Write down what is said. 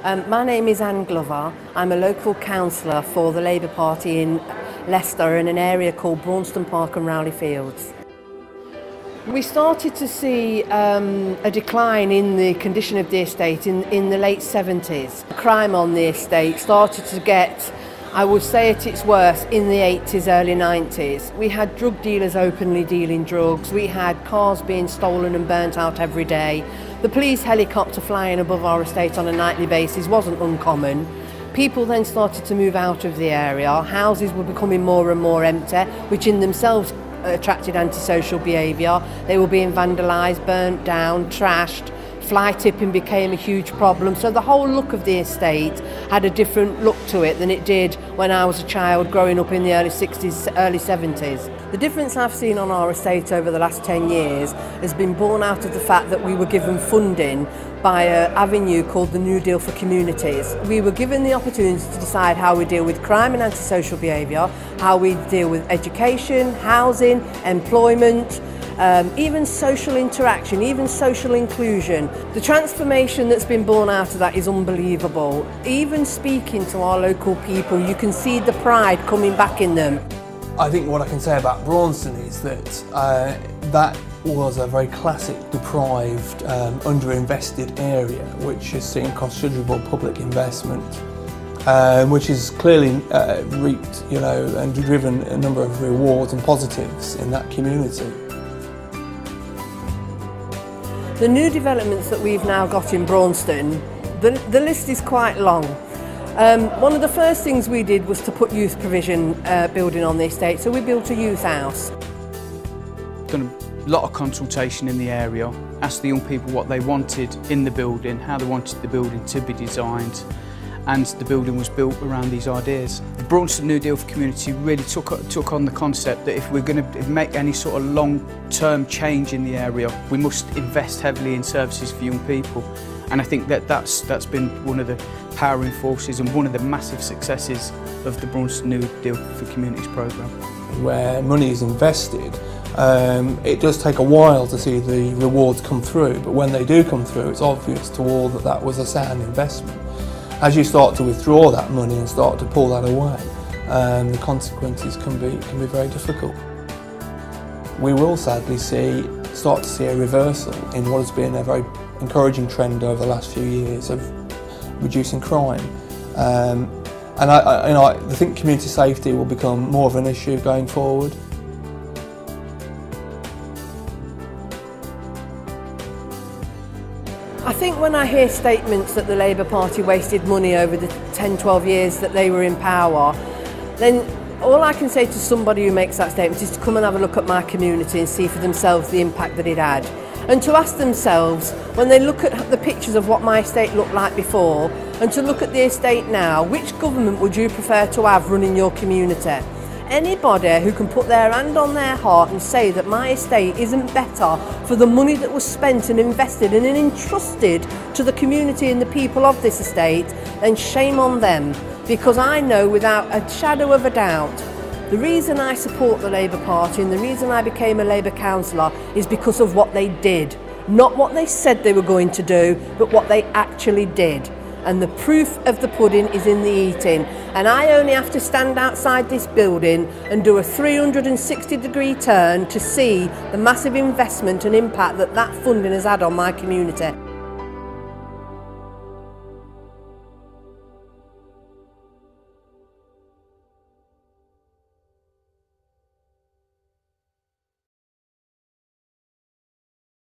My name is Anne Glover. I'm a local councillor for the Labour Party in Leicester in an area called Braunstone Park and Rowley Fields. We started to see a decline in the condition of the estate in the late 70s. Crime on the estate started to get, I would say, at its worst in the 80s, early 90s. We had drug dealers openly dealing drugs. We had cars being stolen and burnt out every day. The police helicopter flying above our estate on a nightly basis wasn't uncommon. People then started to move out of the area. Houses were becoming more and more empty, which in themselves attracted antisocial behaviour. They were being vandalised, burnt down, trashed. Fly tipping became a huge problem, so the whole look of the estate had a different look to it than it did when I was a child growing up in the early 60s, early 70s. The difference I've seen on our estate over the last 10 years has been born out of the fact that we were given funding by an avenue called the New Deal for Communities. We were given the opportunity to decide how we deal with crime and antisocial behaviour, how we deal with education, housing, employment, even social interaction, even social inclusion. The transformation that's been born out of that is unbelievable. Even speaking to our local people, you can see the pride coming back in them. I think what I can say about Braunstone is that that was a very classic deprived, underinvested area which has seen considerable public investment, which has clearly reaped, and driven a number of rewards and positives in that community. The new developments that we've now got in Braunstone, the list is quite long. One of the first things we did was to put youth provision building on the estate, so we built a youth house. Done a lot of consultation in the area, asked the young people what they wanted in the building, how they wanted the building to be designed, and the building was built around these ideas. The Braunstone New Deal for Community really took on the concept that if we're going to make any sort of long-term change in the area, we must invest heavily in services for young people. And I think that's been one of the powering forces and one of the massive successes of the Braunstone New Deal for Communities programme. Where money is invested, it does take a while to see the rewards come through, but when they do come through, it's obvious to all that that was a sound investment. As you start to withdraw that money and start to pull that away, the consequences can be very difficult. We will sadly start to see a reversal in what has been a very encouraging trend over the last few years of reducing crime. I think community safety will become more of an issue going forward. I think when I hear statements that the Labour Party wasted money over the 10-12 years that they were in power, then all I can say to somebody who makes that statement is to come and have a look at my community and see for themselves the impact that it had. And to ask themselves, when they look at the pictures of what my estate looked like before, and to look at the estate now, which government would you prefer to have running your community? Anybody who can put their hand on their heart and say that my estate isn't better for the money that was spent and invested and entrusted to the community and the people of this estate, then shame on them. Because I know without a shadow of a doubt, the reason I support the Labour Party and the reason I became a Labour councillor is because of what they did. Not what they said they were going to do, but what they actually did. And the proof of the pudding is in the eating. And I only have to stand outside this building and do a 360-degree turn to see the massive investment and impact that funding has had on my community.